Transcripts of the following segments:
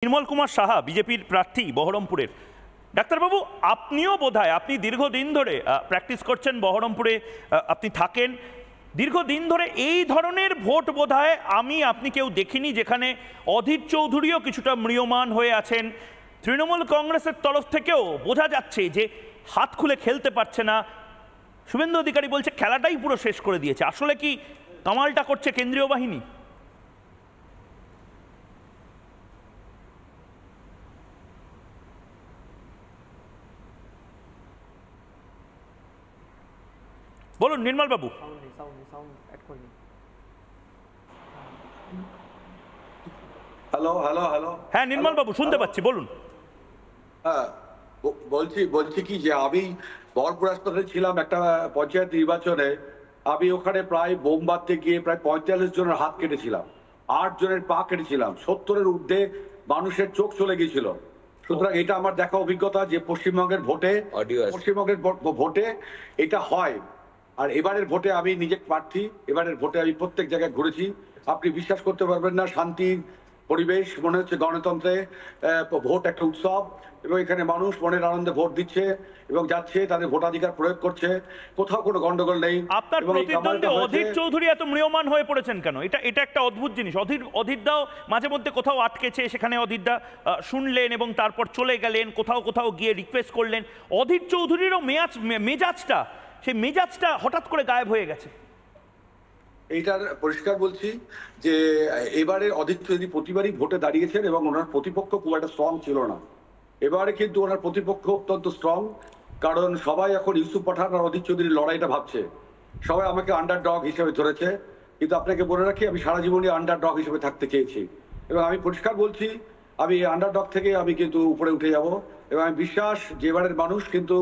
নির্মল কুমার সাহা বিজেপির প্রার্থী বহরমপুরের। ডাক্তারবাবু, আপনিও বোধহয় আপনি দীর্ঘদিন ধরে প্র্যাকটিস করছেন বহরমপুরে, আপনি থাকেন দীর্ঘদিন ধরে। এই ধরনের ভোট বোধহয় আপনি কেউ দেখিনি যেখানে অধীর চৌধুরীও কিছুটা ম্রিয়মাণ হয়ে আছেন। তৃণমূল কংগ্রেসের তরফ থেকেও বোঝা যাচ্ছে যে হাত খুলে খেলতে পারছে না। শুভেন্দু অধিকারী বলছে খেলাটাই পুরো শেষ করে দিয়েছে। আসলে কি কামালটা করছে কেন্দ্রীয় বাহিনী? বলুন নির্মল বাবু। হ্যালো হ্যালো হ্যালো হ্যাঁ নির্মল বাবু, শুনতে পাচ্ছি, বলুন। হ্যাঁ বলছি কি যে আমি বহরমপুর হাসপাতালে ছিলাম একটা পঞ্চায়েত নির্বাচনে। আমি ওখানে প্রায় বোম বাঁধতে গিয়ে প্রায় 45 জনের হাত কেটেছিলাম, 8 জনের পা কেটেছিলাম, 70-এর ঊর্ধ্বে মানুষের চোখ চলে গিয়েছিল। সুতরাং এটা আমার দেখা অভিজ্ঞতা যে পশ্চিমবঙ্গের ভোটে এটা হয়। আর এবারের ভোটে আমি নিজে প্রার্থী, এবারের ভোটে আমি প্রত্যেক জায়গায় ঘুরেছি। আপনি বিশ্বাস করতে পারবেন না, শান্তির পরিবেশ মনে হচ্ছে। গণতন্ত্রে ভোট একটা উৎসব এবং এখানে মানুষ মনের আনন্দে ভোট দিচ্ছে এবং যাচ্ছে, তাদের ভোটাধিকার প্রয়োগ করছে, কোথাও কোনো গন্ডগোল নেই। আপনার প্রতিদ্বন্দ্বী অধীর চৌধুরী এত ম্রিয়মাণ হয়ে পড়েছেন কেন? এটা একটা অদ্ভুত জিনিস। অধীরদাও মাঝে মধ্যে কোথাও আটকেছে, সেখানে অধীরদা শুনলেন এবং তারপর চলে গেলেন, কোথাও গিয়ে রিকোয়েস্ট করলেন। অধীর চৌধুরীরও সেই মেজাজটা হঠাৎ করে গায়েব হয়ে গেছে। এইটার পরিষ্কার বলছি যে এবারে অধীর চৌধুরী প্রতিবারই ভোটে দাঁড়িয়েছেন এবং ওনার প্রতিপক্ষ খুব একটা স্ট্রং ছিল না। এবারে কিন্তু ওনার প্রতিপক্ষ অত্যন্ত স্ট্রং, কারণ সবাই এখন ইউসুফ পাঠান আর অধীর চৌধুরীর লড়াইটা ভাবছে। সবাই আমাকে আন্ডারডগ হিসেবে ধরেছে, কিন্তু আপনাকে বলে রাখি আমি সারা জীবনই আন্ডারডগ হিসেবে থাকতে চেয়েছি এবং আমি পরিষ্কার বলছি আমি আন্ডারডগ থেকে আমি কিন্তু উপরে উঠে যাব এবং আমি বিশ্বাস যে এবারের মানুষ কিন্তু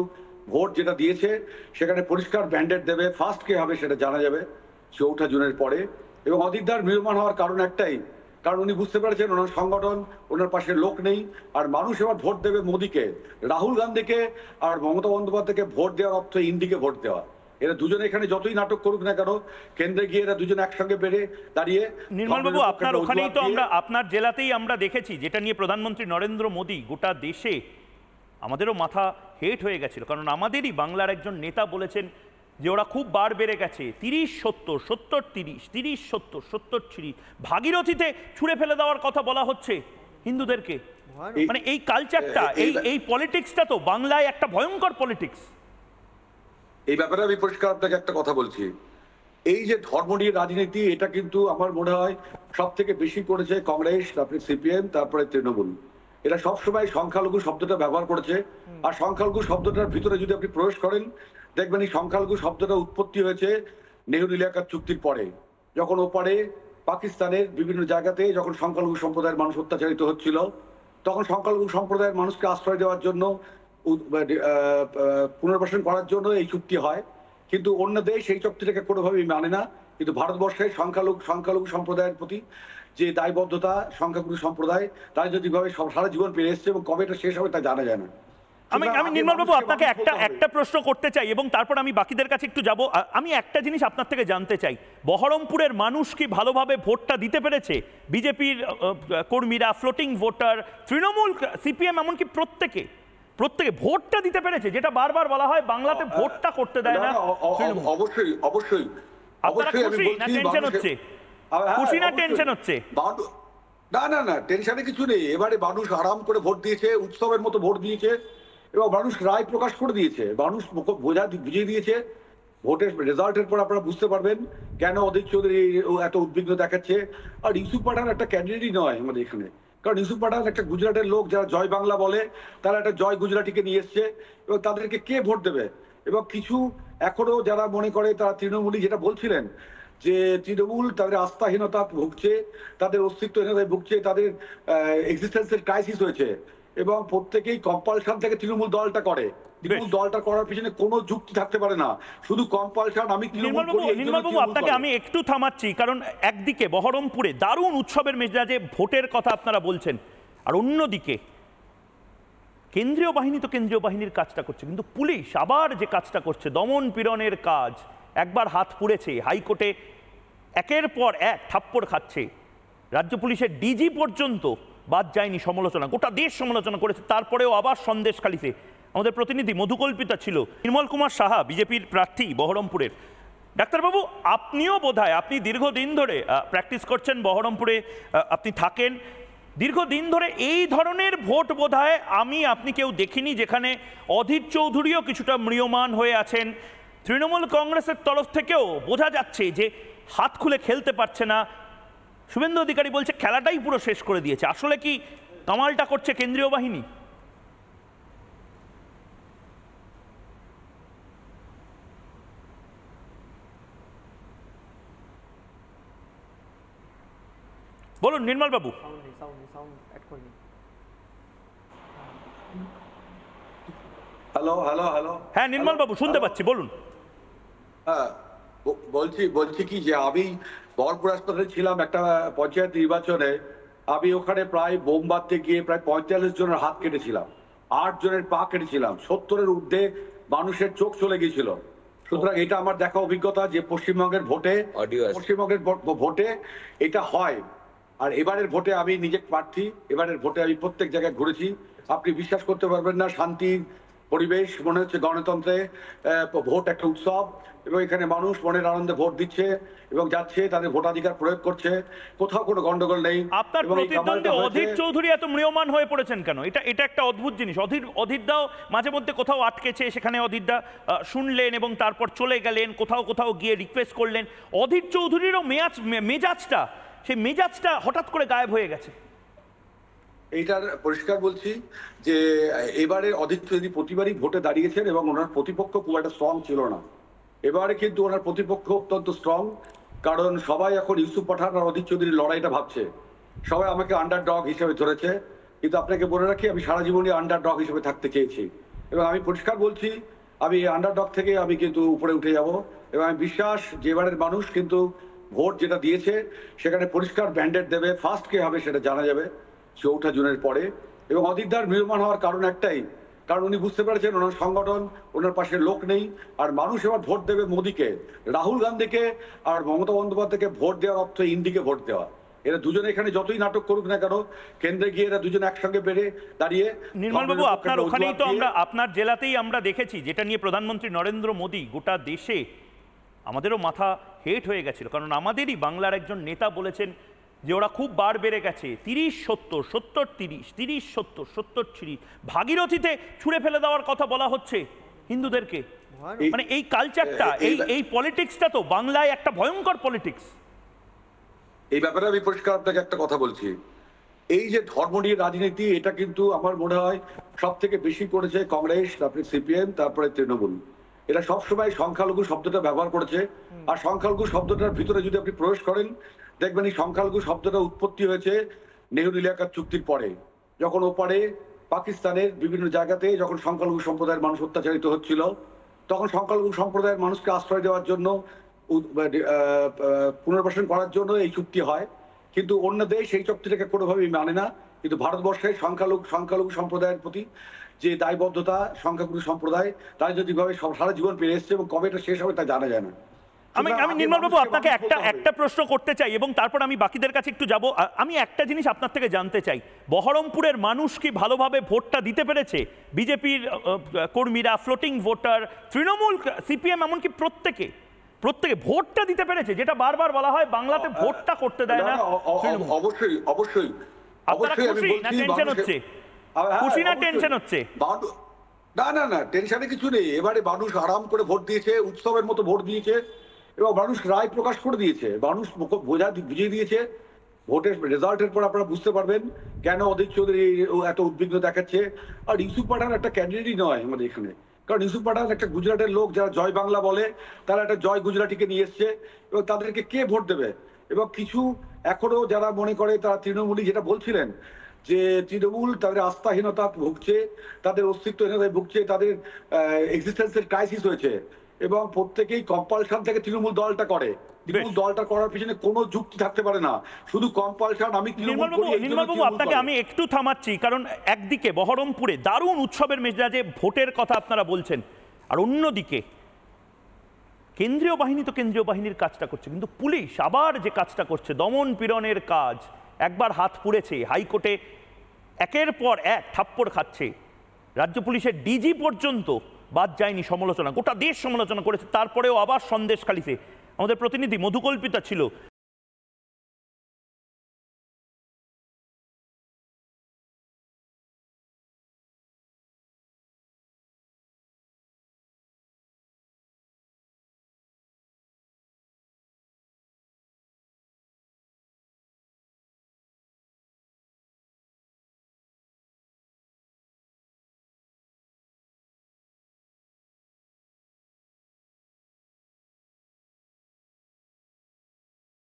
ভোট যেটা দিয়েছে সেখানে পরিষ্কার ব্যান্ডেড দেবে। ফার্স্ট কে হবে সেটা জানা যাবে 4 জুনের পরে। এবং অধীরদার ম্রিয়মাণ হওয়ার কারণ একটাই, কারণ উনি বুঝতে পেরেছেন ওনার সংগঠন, ওনার পাশে লোক নেই। আর মানুষ এবার ভোট দেবে মোদীকে, রাহুল গান্ধীকে আর মমতা বন্দ্যোপাধ্যায়কে ভোট দেওয়ার অর্থ ইন্ডিকে ভোট দেওয়া। এরা দুজনে এখানে যতই নাটক করুক না কেন, কেন্দ্রে গিয়ে এরা দুজনে একসঙ্গে দাঁড়িয়ে। নির্মলবাবু, আপনার ওখানেই তো আপনার জেলাতেই আমরা দেখেছি, যেটা নিয়ে প্রধানমন্ত্রী নরেন্দ্র মোদী গোটা দেশে আমাদেরও মাথা হেট হয়ে গেছিল, কারণ আমাদেরই বাংলার একজন নেতা বলেছেন যে ওরা খুব বার বেড়ে গেছে, 30-70, 70-30, 30-70, 70-30। ভাগীরথীতে ছুঁড়ে ফেলে দেওয়ার কথা বলা হচ্ছে হিন্দুদেরকে। মানে এই কালচারটা, এই পলিটিক্সটা তো বাংলায় একটা ভয়ঙ্কর পলিটিক্স। এই ব্যাপারে আমি পরিষ্কার আপনাকে একটা কথা বলছি, এই যে ধর্ম নিয়ে রাজনীতি, এটা কিন্তু আমার মনে হয় সব থেকে বেশি করেছে কংগ্রেস, তারপরে সিপিএম, তারপরে তৃণমূল। এরা সবসময় সংখ্যালঘু শব্দটা ব্যবহার করেছে। আর সংখ্যালঘু শব্দটার ভিতরে যদি আপনি প্রবেশ করেন, দেখবেন এই সংখ্যালঘু শব্দটা উৎপত্তি হয়েছে নেহরু লিয়াকত চুক্তির পরে, যখন ওপারে পাকিস্তানের বিভিন্ন জায়গাতে যখন সংখ্যালঘু সম্প্রদায়ের মানুষ অত্যাচারিত হচ্ছিল, তখন সংখ্যালঘু সম্প্রদায়ের মানুষকে আশ্রয় দেওয়ার জন্য, পুনর্বাসন করার জন্য এই চুক্তি হয়। কিন্তু অন্য দেশ এই চুক্তিটাকে কোনোভাবেই মানে না। কিন্তু ভারতবর্ষে সংখ্যালঘু সম্প্রদায়ের প্রতি যে দায়বদ্ধতা, সংখ্যালঘু সম্প্রদায় রাজনৈতিকভাবে সারা জীবন পেয়ে এসছে এবং কবে এটা শেষ হবে তা জানা যায় না। আমি নির্মলবাবু আপনাকে একটা প্রশ্ন করতে চাই এবং তারপর আমি বাকিদের কাছে একটু যাব। আমি একটা জিনিস আপনার থেকে জানতে চাই, বহরমপুরের মানুষ কি ভালোভাবে ভোটটা দিতে পেরেছে? বিজেপির কর্মীরা, ফ্লোটিং ভোটার, তৃণমূল, সিপিএম, এমনকি প্রত্যেকে ভোটটা দিতে পেরেছে? যেটা বারবার বলা হয় বাংলাতে ভোটটা করতে দেয় না। অবশ্যই অবশ্যই অবশ্যই আমি বলছি, টেনশন হচ্ছে, খুশি না টেনশন হচ্ছে? না না না, টেনশনে কিছু নেই। এবারে মানুষ আরাম করে ভোট দিয়েছে, উৎসবের মতো ভোট দিয়েছে এবং মানুষ রায় প্রকাশ করে দিয়েছে, মানুষ বুঝিয়ে দিয়েছে। ভোটের রেজাল্টের পর আপনারা বুঝতে পারবেন কেন অধীর চৌধুরী এত উদ্বিগ্ন দেখাচ্ছে। আর ইউসুফ পাঠান একটা ক্যান্ডিডেটই নয় আমাদের এখানে, কারণ ইউসুফ পাঠান একটা গুজরাটের লোক, যারা জয় বাংলা বলে, তারা একটা জয় গুজরাটিকে নিয়ে এসছে এবং তাদেরকে কে ভোট দেবে? এবং কিছু এখনো যারা মনে করে তারা তৃণমূলী, যেটা বলছিলেন যে তৃণমূল তাদের আস্থাহীনতা ভুগছে, তাদের অস্তিত্বহীনতায় ভুগছে, তাদের এক্সিস্টেন্সের ক্রাইসিস হয়েছে এবং প্রত্যেকেই কম্পালশন থেকে তৃণমূল দলটা করে। তৃণমূল দলটা করার পিছনে কোনো যুক্তি থাকতে পারে না, শুধু কম্পালশন। আমি নির্মলবাবু আপনাকে আমি একটু থামাচ্ছি, কারণ একদিকে বহরমপুরে দারুণ উৎসবের মেজাজে ভোটের কথা আপনারা বলছেন, আর অন্যদিকে কেন্দ্রীয় বাহিনী তো কেন্দ্রীয় বাহিনীর কাজটা করছে, কিন্তু পুলিশ আবার যে কাজটা করছে, দমন পীড়নের কাজ, একবার হাত পুড়েছে, হাইকোর্টে একের পর এক থাপ্পড় খাচ্ছে, রাজ্য পুলিশের ডিজি পর্যন্ত বাদ যায়নি সমালোচনা, গোটা দেশ সমালোচনা করেছে। তারপরেও আবার সন্দেশখালিতে আমাদের প্রতিনিধি মধুকল্পিতা ছিল। নির্মল কুমার সাহা বিজেপির প্রার্থী বহরমপুরের। ডাক্তারবাবু, আপনিও বোধহয়, আপনি দীর্ঘদিন ধরে প্র্যাকটিস করছেন বহরমপুরে, আপনি থাকেন দীর্ঘদিন ধরে। এই ধরনের ভোট বোধহয় আপনি কেউ দেখিনি যেখানে অধীর চৌধুরীও কিছুটা ম্রিয়মাণ হয়ে আছেন। তৃণমূল কংগ্রেসের তরফ থেকেও বোঝা যাচ্ছে যে হাত খুলে খেলতে পারছে না। শুভেন্দু অধিকারী বলছে খেলাটাই পুরো শেষ করে দিয়েছে। আসলে কি কামালটা করছে কেন্দ্রীয় বাহিনী? বলুন নির্মল বাবু। হ্যালো হ্যালো হ্যালো হ্যাঁ নির্মল বাবু, শুনতে পাচ্ছি, বলুন। হ্যাঁ, বলছি কি যে আমি বহরমপুর হাসপাতালে ছিলাম একটা পঞ্চায়েত নির্বাচনে। আমি ওখানে প্রায় বোম বাঁধতে গিয়ে প্রায় 45 জনের হাত কেটেছিলাম, 8 জনের পা কেটেছিলাম, 70-এর ঊর্ধ্বে মানুষের চোখ চলে গিয়েছিল। সুতরাং এটা আমার দেখা অভিজ্ঞতা যে পশ্চিমবঙ্গের ভোটে এটা হয়। আর এবারের ভোটে আমি নিজে প্রার্থী, এবারের ভোটে আমি প্রত্যেক জায়গায় ঘুরেছি। আপনি বিশ্বাস করতে পারবেন না, শান্তির পরিবেশ, মনে হচ্ছে গণতন্ত্রে ভোট একটা উৎসব, এবং এখানে মানুষ মনের আনন্দে ভোট দিচ্ছে এবং যাচ্ছে, তাদের ভোটাধিকার প্রয়োগ করছে, কোথাও কোনো গন্ডগোল নেই। আপনার প্রতিদ্বন্দ্বী অধীর চৌধুরী এত ম্রিয়মাণ হয়ে পড়েছেন কেন? এটা একটা অদ্ভুত জিনিস। অধীরদাও মাঝে মধ্যে কোথাও আটকেছে, সেখানে অধীরদা শুনলেন এবং তারপর চলে গেলেন, কোথাও গিয়ে রিকোয়েস্ট করলেন। অধীর চৌধুরীরও সেই মেজাজটা হঠাৎ করে গায়েব হয়ে গেছে। এইটার পরিষ্কার বলছি যে এবারে অধীর চৌধুরী প্রতিবারই ভোটে দাঁড়িয়েছেন এবং ওনার প্রতিপক্ষ খুব একটা স্ট্রং ছিল না। এবারে কিন্তু ওনার প্রতিপক্ষ অত্যন্ত স্ট্রং, কারণ সবাই এখন ইউসুফ পাঠান আর অধীর চৌধুরীর লড়াইটা ভাবছে। সবাই আমাকে আন্ডারডগ হিসেবে ধরেছে, কিন্তু আপনাকে বলে রাখি আমি সারা জীবনই আন্ডারডগ হিসেবে থাকতে চেয়েছি, এবং আমি পরিষ্কার বলছি আমি আন্ডারডগ থেকে আমি কিন্তু উপরে উঠে যাব। এবং আমি বিশ্বাস যে এবারের মানুষ কিন্তু ভোট যেটা দিয়েছে সেখানে পরিষ্কার ব্যান্ডেড দেবে। ফার্স্ট কে হবে সেটা জানা যাবে 4 জুনের পরে। এবং অধীরদার ম্রিয়মাণ হওয়ার কারণ একটাই, কারণ উনি বুঝতে পেরেছেন ওনার সংগঠন, ওনার পাশে লোক নেই। আর মানুষ এবার ভোট দেবে মোদীকে, রাহুল গান্ধীকে আর মমতা বন্দ্যোপাধ্যায়কে ভোট দেওয়ার অর্থ ইন্ডিকে ভোট দেওয়া। এরা দুজনে এখানে যতই নাটক করুক না কেন, কেন্দ্রে গিয়ে এরা দুজনে একসঙ্গে বেড়ে দাঁড়িয়ে। নির্মলবাবু, আপনার ওখানেই তো আপনার জেলাতেই আমরা দেখেছি, যেটা নিয়ে প্রধানমন্ত্রী নরেন্দ্র মোদী গোটা দেশে আমাদেরও মাথা হেট হয়ে গেছিল, কারণ আমাদেরই বাংলার একজন নেতা বলেছেন যে ওরা খুব বার বেড়ে গেছে, 30-70, 70-30, 30-70, 70-30, ভাগীরথীতে ছুঁড়ে ফেলে দেওয়ার কথা বলা হচ্ছে হিন্দুদেরকে। মানে এই কালচারটা, এই পলিটিক্সটা তো বাংলায় একটা ভয়ঙ্কর পলিটিক্স। এই ব্যাপারে আমি পরিষ্কার আপনাকে একটা কথা বলছি, এই যে ধর্ম নিয়ে রাজনীতি, এটা কিন্তু আমার মনে হয় সব থেকে বেশি করেছে কংগ্রেস, তারপরে সিপিএম, তারপরে তৃণমূল। এরা সবসময় সংখ্যালঘু শব্দটা ব্যবহার করেছে। আর সংখ্যালঘু শব্দটার ভিতরে যদি আপনি প্রবেশ করেন, দেখবেন এই সংখ্যালঘু শব্দটা উৎপত্তি হয়েছে নেহরু এলাকার চুক্তির পরে, যখন ওপারে পাকিস্তানের বিভিন্ন জায়গাতে যখন সংখ্যালঘু সম্প্রদায়ের মানুষ অত্যাচারিত হচ্ছিল, তখন সংখ্যালঘু সম্প্রদায়ের মানুষকে আশ্রয় দেওয়ার জন্য, পুনর্বাসন করার জন্য এই চুক্তি হয়। কিন্তু অন্য দেশ এই চুক্তিটাকে কোনোভাবেই মানে না। কিন্তু ভারতবর্ষের সংখ্যালঘু সম্প্রদায়ের প্রতি যে দায়বদ্ধতা, সংখ্যাগুরু সম্প্রদায় রাজনৈতিকভাবে সারা জীবন পেয়ে এসছে, এবং কবে এটা শেষ হবে তা জানা যায় না। আমি নির্মলবাবু আপনাকে একটা প্রশ্ন করতে চাই এবং তারপর আমি বাকিদের কাছে একটু যাব। আমি একটা জিনিস আপনার থেকে জানতে চাই, বহরমপুরের মানুষ কি ভালোভাবে ভোটটা দিতে পেরেছে? বিজেপির কর্মীরা, ফ্লোটিং ভোটার, তৃণমূল, সিপিএম, এমনকি প্রত্যেকে ভোটটা দিতে পেরেছে? যেটা বারবার বলা হয় বাংলাতে ভোটটা করতে দেয় না। অবশ্যই আপনারা খুশি না টেনশন হচ্ছে? খুশি না টেনশন হচ্ছে? না, টেনশনে কিছু নেই। এবারে মানুষ আরাম করে ভোট দিয়েছে, উৎসবের মতো ভোট দিয়েছে, এবং মানুষ রায় প্রকাশ করে দিয়েছে, মানুষ বুঝিয়ে দিয়েছে। ভোটের রেজাল্টের পর আপনারা বুঝতে পারবেন কেন অধীর চৌধুরী এত উদ্বিগ্ন দেখাচ্ছে। আর ইউসুফ পাঠান একটা ক্যান্ডিডেটই নয় আমাদের এখানে, কারণ ইউসুফ পাঠান একটা গুজরাটের লোক, যারা জয় বাংলা বলে, তারা একটা জয় গুজরাটিকে নিয়ে এসছে, এবং তাদেরকে কে ভোট দেবে? এবং কিছু এখনো যারা মনে করে তারা তৃণমূলী, যেটা বলছিলেন যে তৃণমূল তাদের আস্থাহীনতা ভুগছে, তাদের অস্তিত্বহীনতায় ভুগছে, তাদের এক্সিস্টেন্সের ক্রাইসিস হয়েছে, এবং প্রত্যেকেই কম্পালশন থেকে তৃণমূল দলটা করে। তৃণমূল দলটা করার পিছনে কোনো যুক্তি থাকতে পারে না, শুধু কম্পালশন। আমি নির্মলবাবু আপনাকে আমি একটু থামাচ্ছি, কারণ একদিকে বহরমপুরে দারুণ উৎসবের মেজাজে ভোটের কথা আপনারা বলছেন, আর অন্যদিকে কেন্দ্রীয় বাহিনী তো কেন্দ্রীয় বাহিনীর কাজটা করছে, কিন্তু পুলিশ আবার যে কাজটা করছে, দমন পীড়নের কাজ, একবার হাত পুড়েছে, হাইকোর্টে একের পর এক থাপ্পড় খাচ্ছে, রাজ্য পুলিশের ডিজি পর্যন্ত বাদ যায়নি সমালোচনা, গোটা দেশ সমালোচনা করেছে, তারপরেও আবার সন্দেশখালিতে আমাদের প্রতিনিধি মধুকল্পিতা ছিল